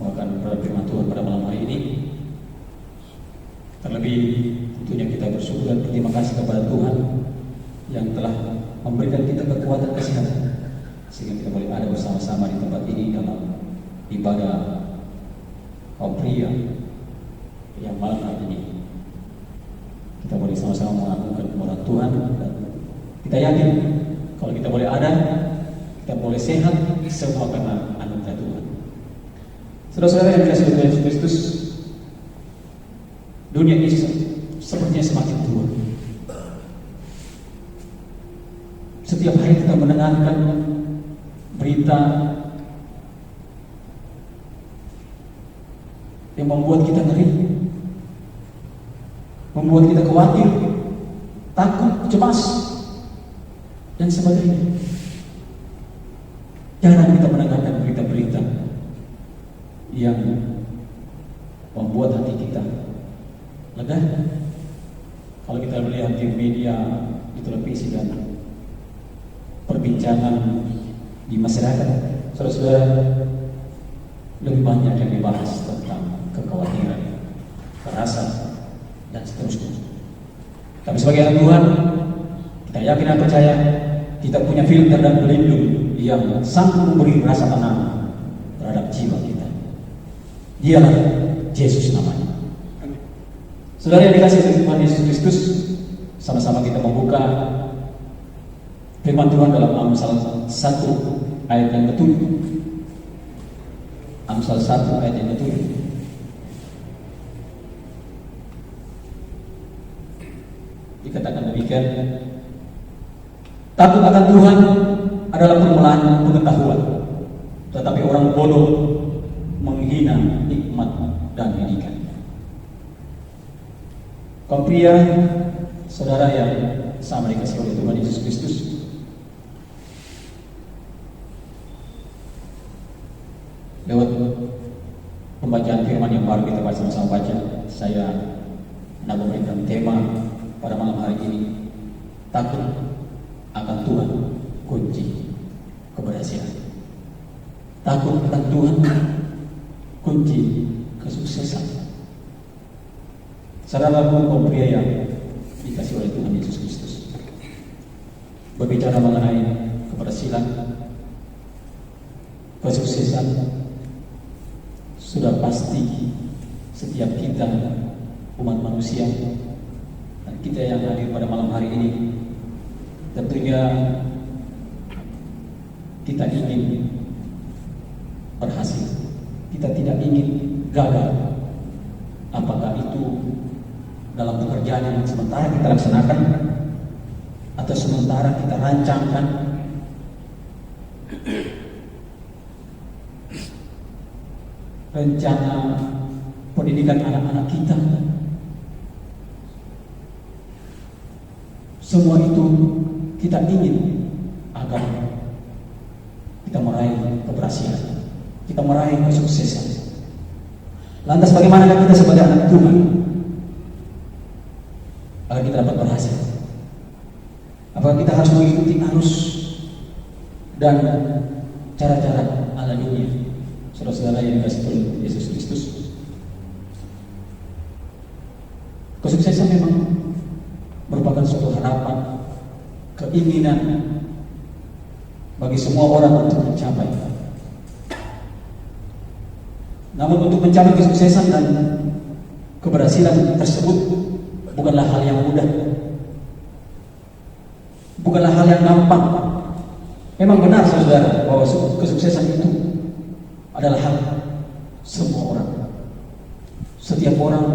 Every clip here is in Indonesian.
bahkan pada firman Tuhan pada malam hari ini. Terlebih tentunya kita bersyukur dan berterima kasih kepada Tuhan yang telah memberikan kita kekuatan kesehatan sehingga kita boleh ada bersama-sama di tempat ini dalam ibadah kaum pria yang malam hari ini kita boleh sama-sama mengagungkan kemuliaan Tuhan, dan kita yakin kalau kita boleh ada, kita boleh sehat, semua karena anugerah Tuhan. Saudara-saudara yang dikasihi oleh Yesus Kristus, dunia ini sepertinya semakin tua. Setiap hari kita mendengarkan berita yang membuat kita ngeri, membuat kita khawatir, takut, cemas, dan sebagainya. Jarang kita mendengarkan berita-berita yang membuat hati kita lega. Kalau kita melihat di media, di televisi, dan perbincangan di masyarakat, saudara-saudara, lebih banyak yang dibahas tentang kekhawatiran, kekerasan, dan seterusnya. Tapi sebagai anak Tuhan, kita yakin dan percaya kita punya filter dan pelindung yang sanggup memberi rasa tenang terhadap jiwa kita. Dialah Yesus namanya. Saudara yang dikasihi oleh Tuhan Yesus Kristus, sama-sama kita membuka firman Tuhan dalam Amsal 1 ayat yang ke-7. Amsal 1 ayat yang ke-7. Dikatakan demikian, takut akan Tuhan adalah permulaan pengetahuan, tetapi orang bodoh menghina nikmat dan didikan. Kaum pria, saudara yang sama dikasihi oleh Tuhan Yesus Kristus, lewat pembacaan firman yang baru kita sama-sama baca, saya hendak memberikan tema pada malam hari ini, takut akan Tuhan kunci keberhasilan. Takut akan Tuhan kunci kesuksesan. Saudara kaum pria yang dikasihi oleh Tuhan Yesus Kristus, berbicara mengenai keberhasilan, kesuksesan, sudah pasti setiap kita umat manusia dan kita yang hadir pada malam hari ini, tentunya kita ingin berhasil. Kita tidak ingin gagal. Apakah itu dalam pekerjaan yang sementara kita laksanakan atau sementara kita rancangkan, rencana pendidikan anak-anak kita. Semua itu kita ingin agar kita meraih keberhasilan, kita meraih kesuksesan. Lantas bagaimana kita sebagai anak Tuhan agar kita dapat berhasil? Apakah kita harus mengikuti arus dan cara-cara ala dunia? Saudara-saudara yang dikasihi oleh Yesus Kristus, kesuksesan memang merupakan suatu harapan, keinginan bagi semua orang untuk mencapai. Namun untuk mencapai kesuksesan dan keberhasilan tersebut bukanlah hal yang mudah, bukanlah hal yang gampang. Memang benar saudara bahwa kesuksesan itu adalah hak semua orang. Setiap orang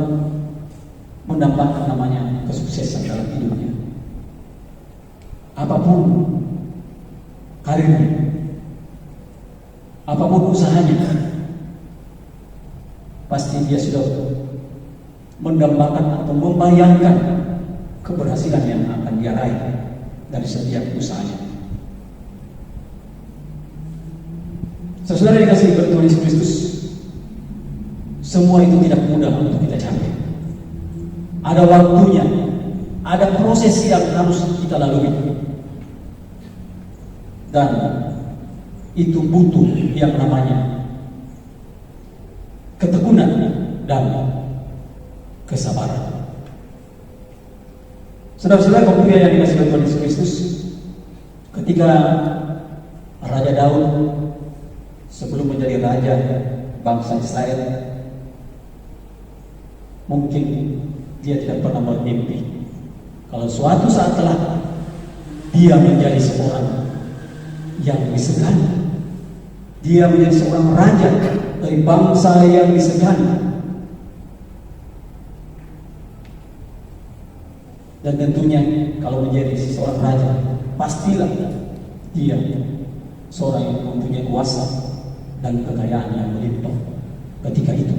mendapatkan namanya kesuksesan dalam hidupnya. Apapun karirnya, apapun usahanya, pasti dia sudah mendambakan atau membayangkan keberhasilan yang akan dia raih dari setiap usahanya. Saudara yang dikasihi oleh Tuhan Yesus Kristus, semua itu tidak mudah untuk kita capai. Ada waktunya, ada proses yang harus kita lalui, dan itu butuh yang namanya dan kesabaran. Saudara-saudara pemulia yang dikasihi Tuhan Yesus Kristus, ketika Raja Daud sebelum menjadi raja bangsa Israel, mungkin dia tidak pernah bermimpi kalau suatu saat telah dia menjadi seorang yang disegani. Dia menjadi seorang raja dari bangsa yang disegani. Dan tentunya kalau menjadi seorang raja, pastilah dia seorang yang mempunyai kuasa dan kekayaan yang melimpah ketika itu.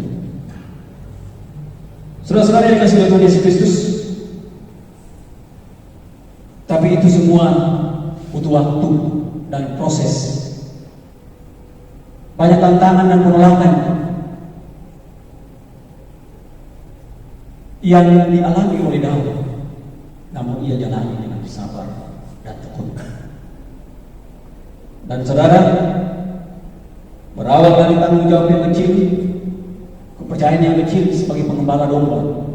Saudara-saudara yang dikasihi Tuhan Yesus Kristus, tapi itu semua butuh waktu dan proses. Banyak tantangan dan penolakan yang dialami oleh Daud, namun ia jalani dengan sabar dan tekun. Dan saudara, berawal dari tanggung jawab yang kecil, kepercayaan yang kecil sebagai pengembala domba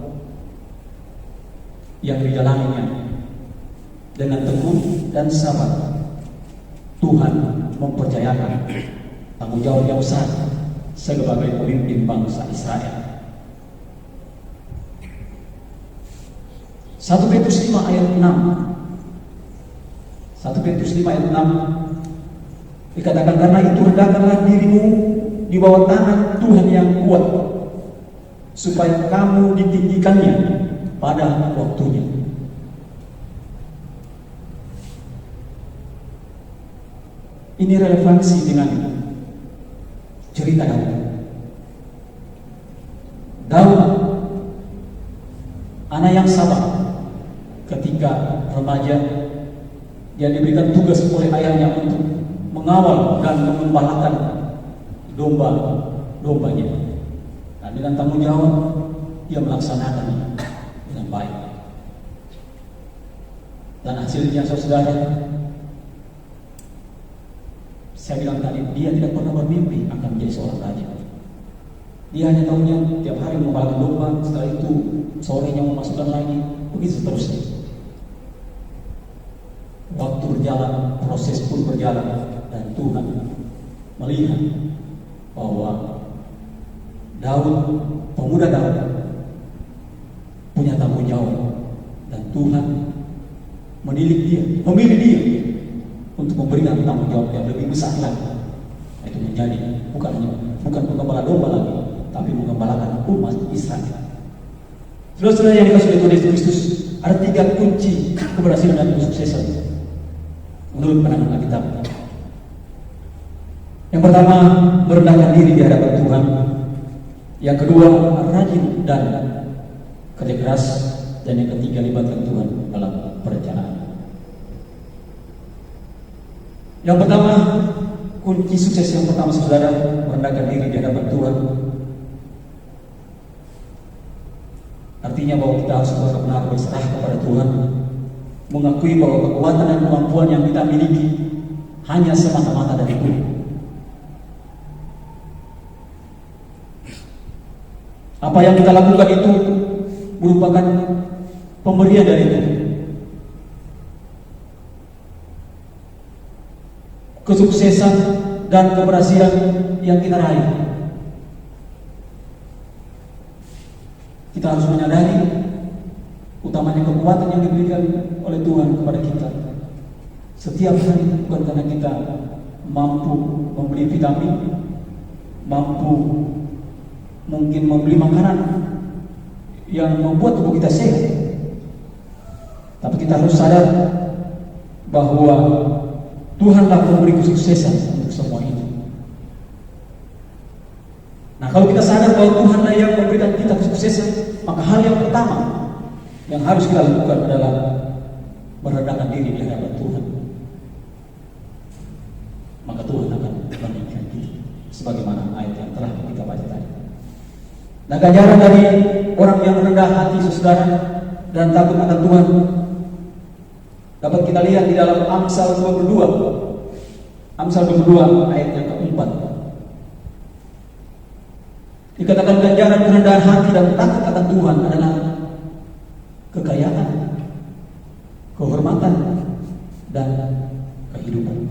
yang dijalaninya dengan tekun dan sabar, Tuhan mempercayakan tanggung jawab yang besar sebagai pemimpin bangsa Israel. 1 Petrus 5 ayat 6. 1 Petrus 5 ayat 6 dikatakan, karena itu rendahkanlah dirimu di bawah tangan Tuhan yang kuat, supaya kamu ditinggikannya pada waktunya. Ini relevansi dengan cerita Daud. Daud, anak yang sabar, ketika remaja dia diberikan tugas oleh ayahnya untuk mengawal dan mengembalakan domba-dombanya. Dan dengan tanggung jawab dia melaksanakannya dengan baik. Dan hasilnya saudara, saya bilang tadi, dia tidak pernah bermimpi akan menjadi seorang raja. Dia hanya tahunya tiap hari mengembalakan domba, setelah itu sorenya memasukkan lagi, begitu seterusnya. Waktu berjalan, proses pun berjalan, dan Tuhan melihat bahwa Daud, pemuda Daud, punya tanggung jawab, dan Tuhan memilih dia untuk memberikan tanggung jawab yang lebih besar lagi, itu menjadi bukan penggembala domba lagi, tapi menggembalakan umat Israel. Saudara-saudara yang dikasihi Tuhan Yesus Kristus, ada 3 kunci keberhasilan dan kesuksesan menurut pandangan Alkitab. Yang pertama, merendahkan diri di hadapan Tuhan. Yang kedua, rajin dan kerja keras. Dan yang ketiga, libatkan Tuhan dalam perencanaan. Yang pertama, kunci sukses yang pertama saudara, merendahkan diri di hadapan Tuhan. Artinya bahwa kita harus benar-benar berserah kepada Tuhan, mengakui bahwa kekuatan dan kemampuan yang kita miliki hanya semata-mata dari Tuhan. Apa yang kita lakukan itu merupakan pemberian dari Tuhan. Kesuksesan dan keberhasilan yang kita raih, kita harus menyadari utamanya kekuatan yang diberikan oleh Tuhan kepada kita setiap hari, bukan karena kita mampu membeli vitamin, mampu mungkin membeli makanan yang membuat tubuh kita sehat, tapi kita harus sadar bahwa Tuhanlah memberi kesuksesan untuk semua itu. Nah, kalau kita sadar bahwa Tuhanlah yang memberikan kita kesuksesan, maka hal yang pertama yang harus kita lakukan adalah merendahkan diri di hadapan Tuhan. Maka Tuhan akan meninggikan kita, sebagaimana ayat yang telah kita baca tadi. Nah, ganjaran dari orang yang rendah hati saudara dan takut akan Tuhan dapat kita lihat di dalam Amsal 22. Amsal 22 ayat yang keempat. Dikatakan ganjaran kerendahan hati dan takut akan Tuhan adalah kekayaan, kehormatan, dan kehidupan.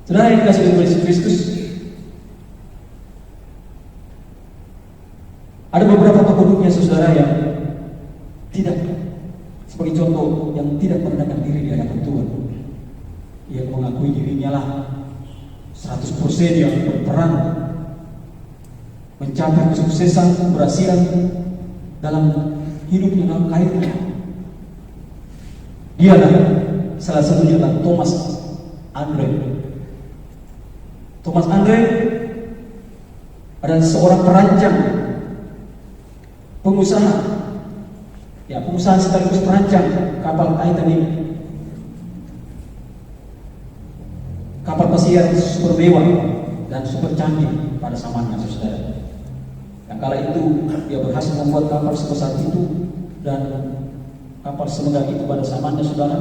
Saudara yang dikasihi oleh Yesus Kristus, ada beberapa penduduknya saudara yang tidak, sebagai contoh, yang tidak merendahkan diri di hadapan Tuhan. Yang mengakui dirinya lah 100% yang berperan mencapai kesuksesan, keberhasilan dalam hidupnya, dalam karirnya. Dialah salah satunya adalah Thomas Andre. Thomas Andre adalah seorang perancang, pengusaha, pengusaha sekaligus perancang kapal Titanic, kapal pesiar super mewah dan super canggih pada zamannya, saudara. Yang kala itu dia berhasil membuat kapal sebesar itu dan kapal semegah itu pada zamannya, saudara.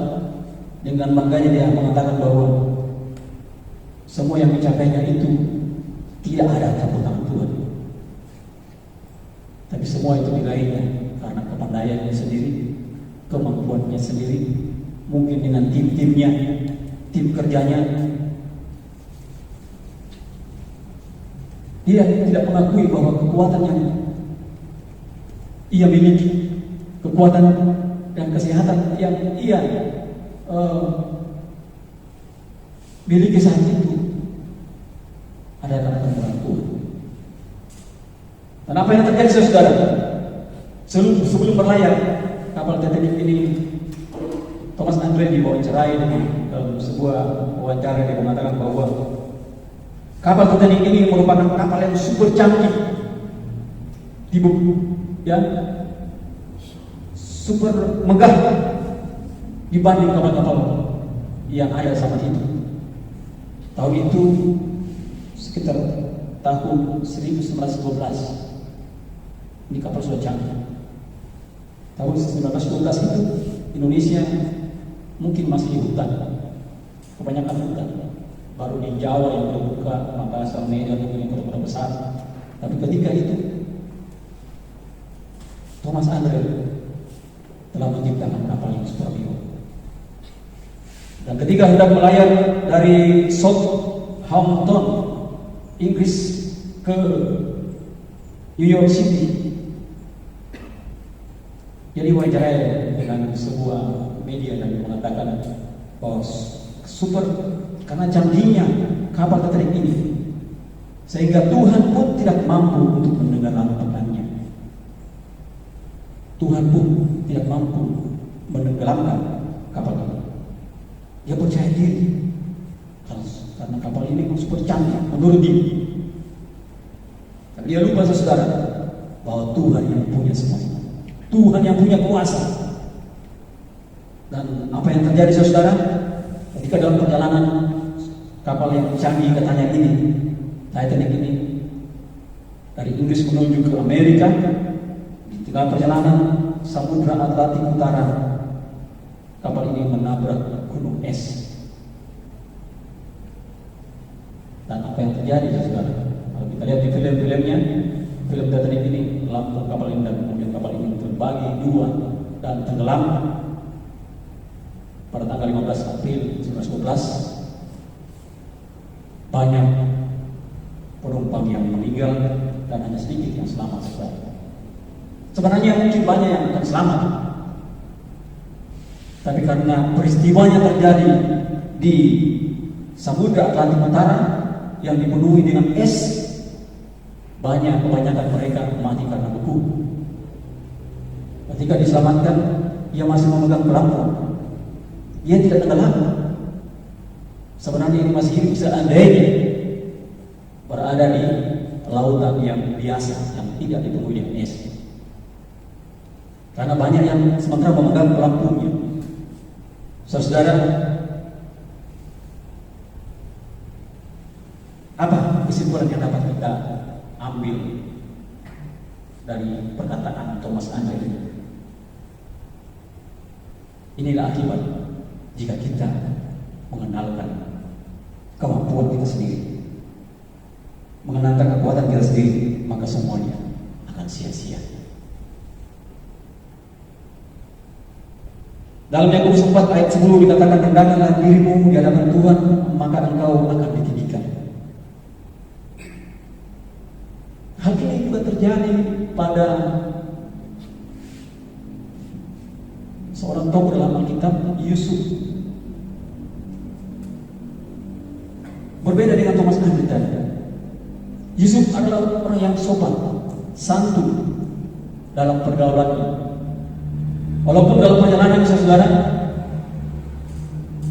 Dengan bangganya dia mengatakan bahwa semua yang mencapainya itu tidak ada campur tangan Tuhan, tapi semua itu diraihnya karena kepandaiannya sendiri, kemampuannya sendiri, mungkin dengan tim-timnya, tim kerjanya. Dia tidak mengakui bahwa kekuatan yang ia miliki, kekuatan dan kesehatan yang ia miliki saat itu adalah kebenaran Tuhan. Dan apa yang terjadi, saudara? Sebelum berlayar kapal Titanic ini, Thomas Andre diwawancarai dalam sebuah wawancara. Dia mengatakan bahwa kapal Titanic ini merupakan kapal yang super canggih, super megah dibanding kapal-kapal yang ada saat itu. Tahun itu sekitar tahun 1912. Ini kapal sudah canggih. Tahun 1912 itu Indonesia mungkin masih di hutan, kebanyakan hutan. Baru di Jawa yang terbuka, Makassar, Medan yang kota-kota besar. Tapi ketika itu Thomas Andre telah menciptakan kapal yang super mewah. Dan ketika hendak melayar dari Southampton, Inggris ke New York City, jadi wawancara dengan sebuah media dan mengatakan bahwa karena canggihnya kapal Titanic ini, sehingga Tuhan pun tidak mampu untuk menenggelamkannya. Tuhan pun tidak mampu menenggelamkan kapal ini. Dia percaya diri karena kapal ini super canggih menurut dia. Tapi dia lupa, saudara, bahwa Tuhan yang punya semuanya, Tuhan yang punya kuasa. Dan apa yang terjadi, saudara, ketika dalam perjalanan kapal yang canggih katanya ini, Titanic ini, dari Inggris menuju ke Amerika, di tengah perjalanan Samudra Atlantik Utara, kapal ini menabrak gunung es. Dan apa yang terjadi, saudara? Kalau kita lihat di film-filmnya, film Titanic ini, lampu kapal ini dan kemudian kapal ini terbagi dua dan tenggelam pada tanggal 15 April 1912. Banyak penumpang yang meninggal dan hanya sedikit yang selamat, saudara. Sebenarnya mungkin banyak yang akan selamat, tapi karena peristiwanya terjadi di Samudra Atlantik Utara yang dipenuhi dengan es, kebanyakan mereka mati karena beku. Ketika diselamatkan, ia masih memegang pelampung, ia tidak tenggelam. Sebenarnya ini masih hidup seandainya berada di lautan yang biasa, yang tidak dipenuhi dengan es. Karena banyak yang sementara memegang pelampungnya. Saudara, apa kesimpulan yang dapat kita ambil dari perkataan Thomas Andre ini? Inilah akibat jika kita mengenalkan kemampuan kita sendiri, mengenangkan kekuatan kita sendiri, maka semuanya akan sia-sia. Dalam Yakobus 4 ayat 10 dikatakan, rendahkanlah dirimu di hadapan Tuhan, maka engkau akan ditinggikan. Hal ini juga terjadi pada seorang tokoh dalam Alkitab, Yusuf. Berbeda dengan Thomas Andrew tadi. Yusuf adalah orang yang sopan, santun dalam pergaulannya. Walaupun dalam perjalanan saudara,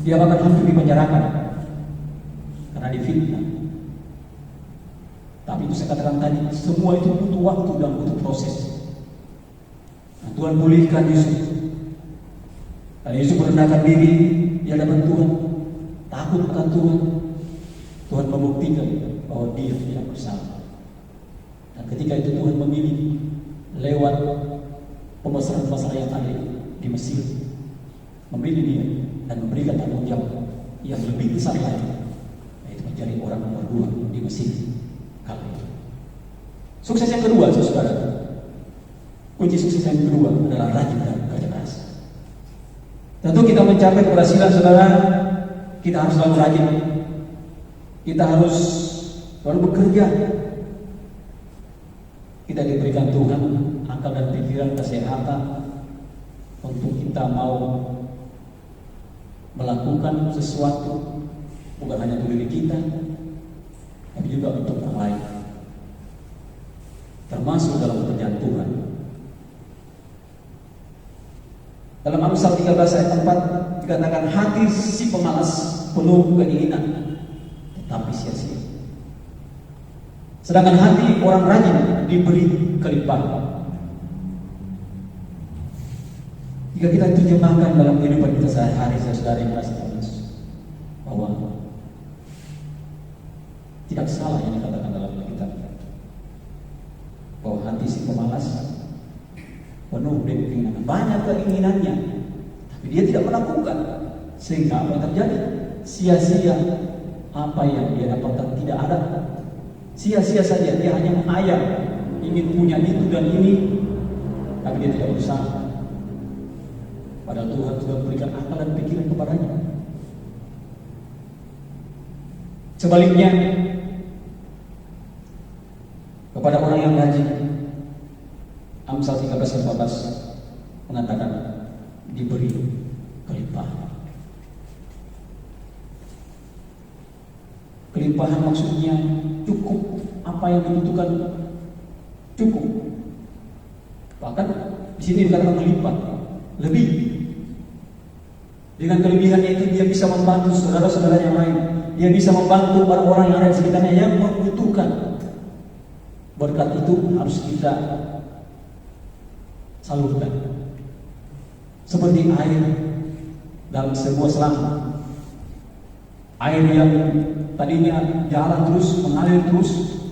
dia bahkan hampir dipenjarakan karena difitnah. Tapi itu saya katakan tadi, semua itu butuh waktu dan butuh proses. Nah, Tuhan pulihkan Yusuf. Dan Yusuf merendahkan diri di hadapan Tuhan, takut akan Tuhan. Tuhan membuktikan bahwa dia tidak bersalah. Dan ketika itu Tuhan memilih lewat pembesar-pembesar yang ada di Mesir, memilih dia dan memberikan tanggung jawab yang lebih besar lagi, yaitu menjadi orang nomor 2 di Mesir kali itu. Sukses yang kedua, saudara, kunci sukses yang kedua adalah rajin dan kerja keras. Tentu kita mencapai keberhasilan, saudara, kita harus selalu rajin. Kita harus selalu bekerja. Kita diberikan Tuhan akal dan pikiran, kesehatan untuk kita mau melakukan sesuatu, bukan hanya untuk diri kita, tapi juga untuk orang lain, termasuk dalam pekerjaan Tuhan. Dalam Amsal 13 ayat 4 dikatakan, hati si pemalas penuh keinginan, tetapi sia-sia. Sedangkan hati orang rajin diberi kelimpahan. Jika kita terjemahkan dalam kehidupan kita sehari-hari, saudara yang merasa bahwa tidak salah yang dikatakan dalam Alkitab, bahwa hati si pemalas penuh dengan keinginan, banyak keinginannya, tapi dia tidak melakukan, sehingga apa yang terjadi? Sia-sia apa yang dia dapatkan, tidak ada. Sia-sia saja, dia hanya menghayal ingin punya itu dan ini, tapi dia tidak berusaha. Padahal Tuhan sudah memberikan akal dan pikiran kepadanya. Sebaliknya, kepada orang yang rajin, Amsal 13:14 mengatakan diberi kelimpahan. Kelimpahan maksudnya cukup, apa yang dibutuhkan cukup. Bahkan di sini dikatakan melipat, lebih. Dengan kelebihannya itu dia bisa membantu saudara-saudara yang lain. Dia bisa membantu orang-orang yang ada di sekitarnya yang membutuhkan. Berkat itu harus kita salurkan. Seperti air dalam sebuah selang. Air yang tadinya jalan terus, mengalir terus,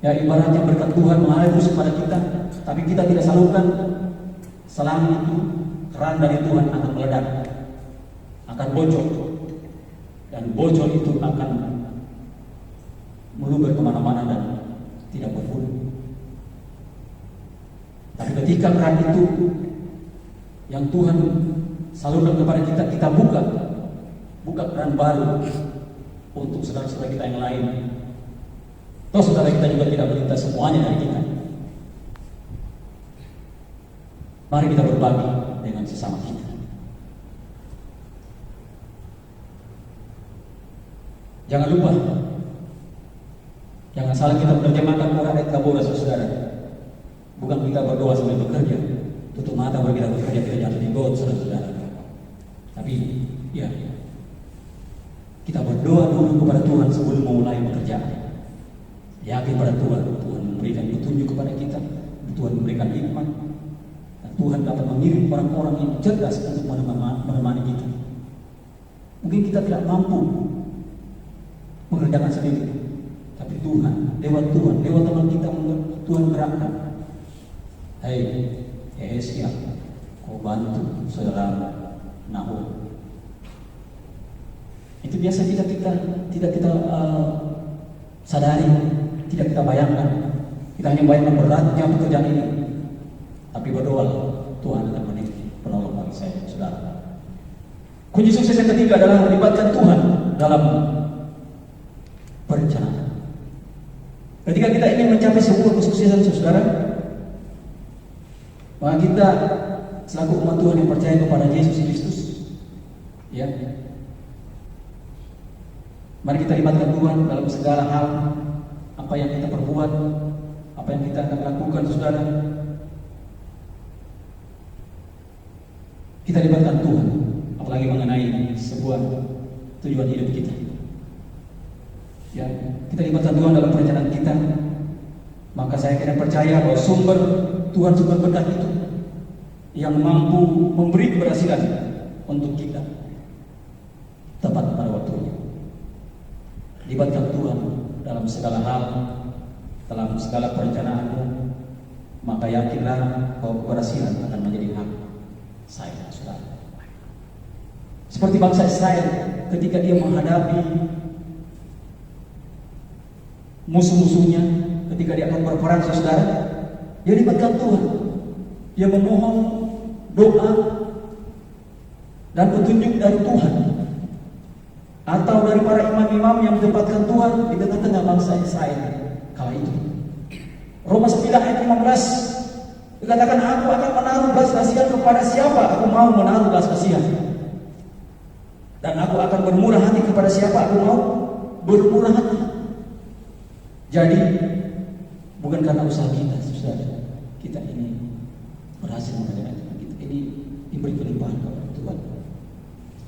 ya ibaratnya berkat Tuhan mengalir terus kepada kita, tapi kita tidak salurkan, selang itu, keran dari Tuhan akan meledak, akan bocor, dan bocor itu akan meluber kemana-mana dan tidak berfungsi. Tapi ketika keran itu yang Tuhan salurkan kepada kita, kita buka keran baru untuk saudara-saudara kita yang lain. Toh saudara kita juga tidak meminta semuanya dari kita. Mari kita berbagi dengan sesama kita. Jangan lupa, jangan salah kita menerjemahkan Quran ayat Kabura, saudara. Bukan kita berdoa sambil bekerja, tutup mata baru kita bekerja, tidak jatuh di got, saudara-saudara. Tapi ya, kita berdoa dulu kepada Tuhan sebelum memulai pekerjaan. Yakin pada Tuhan, Tuhan memberikan petunjuk kepada kita, Tuhan memberikan hikmat, dan Tuhan dapat mengirim orang-orang yang cerdas untuk menemani kita. Mungkin kita tidak mampu mengerjakan sendiri, tapi Tuhan, lewat teman kita, Tuhan gerakkan. Hei, Yesya, kau bantu saudara Nahum. Itu biasa tidak kita sadari, tidak kita bayangkan. Kita hanya bayangkan beratnya pekerjaan ini. Tapi berdoa, Tuhan akan menjadi penolong bagi saya, saudara. Kunci sukses yang ketiga adalah melibatkan Tuhan dalam perencanaan. Ketika kita ingin mencapai sebuah kesuksesan, saudara, maka kita selaku umat Tuhan yang percaya kepada Yesus Kristus, ya, mari kita libatkan Tuhan dalam segala hal. Apa yang kita perbuat, apa yang kita akan lakukan, saudara, kita libatkan Tuhan. Apalagi mengenai sebuah tujuan hidup kita, ya, kita libatkan Tuhan dalam perencanaan kita. Maka saya kira percaya bahwa sumber Tuhan, sumber berkat itu yang mampu memberi keberhasilan untuk kita tepat pada waktunya. Libatkan Tuhan dalam segala hal, dalam segala perencanaanmu, maka yakinlah bahwa keberhasilan akan menjadi hak saya, saudara. Seperti bangsa Israel ketika dia menghadapi musuh-musuhnya, ketika dia akan berperang, saudara, dia libatkan Tuhan. Dia memohon doa dan petunjuk dari Tuhan, atau dari para imam-imam yang ditempatkan Tuhan di tengah-tengah bangsa Israel kala itu. Roma 9 ayat 15 dikatakan, aku akan menaruh belas kasihan kepada siapa aku mau menaruh belas kasihan, dan aku akan bermurah hati kepada siapa aku mau bermurah hati. Jadi bukan karena usaha kita, saudara, kita ini berhasil mengerjakan kita ini diberi kelimpahan kepada Tuhan,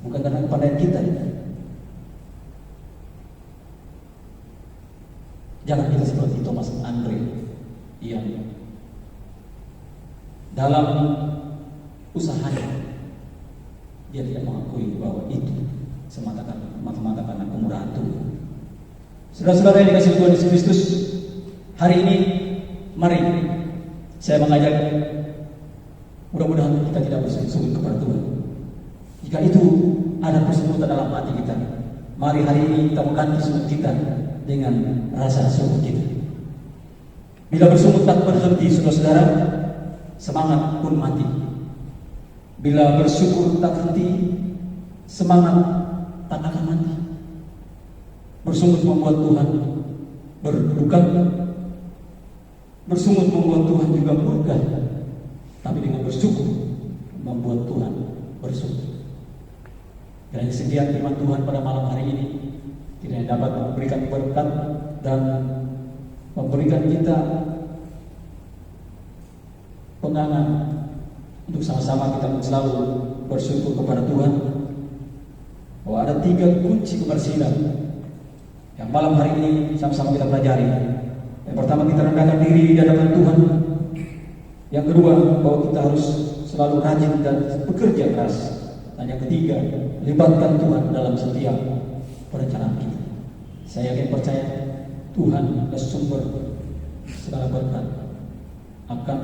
bukan karena kepandaian kita. Jangan kita seperti Thomas Andre yang dalam usahanya dia tidak mengakui bahwa itu semata-mata karena kemurahan Tuhan. Saudara-saudara yang dikasihi Tuhan Yesus Kristus, hari ini mari saya mengajak, mudah-mudahan kita tidak bersungguh-sungguh kepada Tuhan. Jika itu ada persungutan dalam hati kita, mari hari ini kita mengganti sungguh kita dengan rasa sungguh kita. Bila bersungut tak berhenti, saudara-saudara, semangat pun mati. Bila bersyukur tak henti, semangat tak akan mati. Bersungut membuat Tuhan berduka, bersungut membuat Tuhan juga murka, tapi dengan bersyukur membuat Tuhan bersyukur. Dan setiap firman Tuhan pada malam hari ini tidak dapat memberikan berkat dan memberikan kita pengangan untuk sama-sama kita selalu bersyukur kepada Tuhan, bahwa ada 3 kunci kebersihan yang malam hari ini sama-sama kita pelajari. Yang pertama, kita rendahkan diri di hadapan Tuhan. Yang kedua, bahwa kita harus selalu rajin dan bekerja keras. Dan yang ketiga, libatkan Tuhan dalam setiap perencanaan kita. Saya yakin percaya Tuhan adalah sumber segala berkat, akan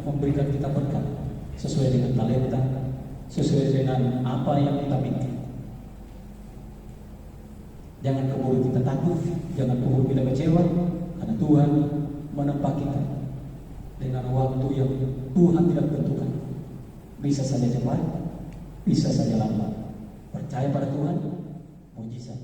memberikan kita berkat sesuai dengan talenta, sesuai dengan apa yang kita minta. Jangan keburu kita takut, jangan keburu kita kecewa, karena Tuhan menempa kita dengan waktu yang Tuhan tidak tentukan. Bisa saja cepat, bisa saja lambat. Percaya pada Tuhan, mujizat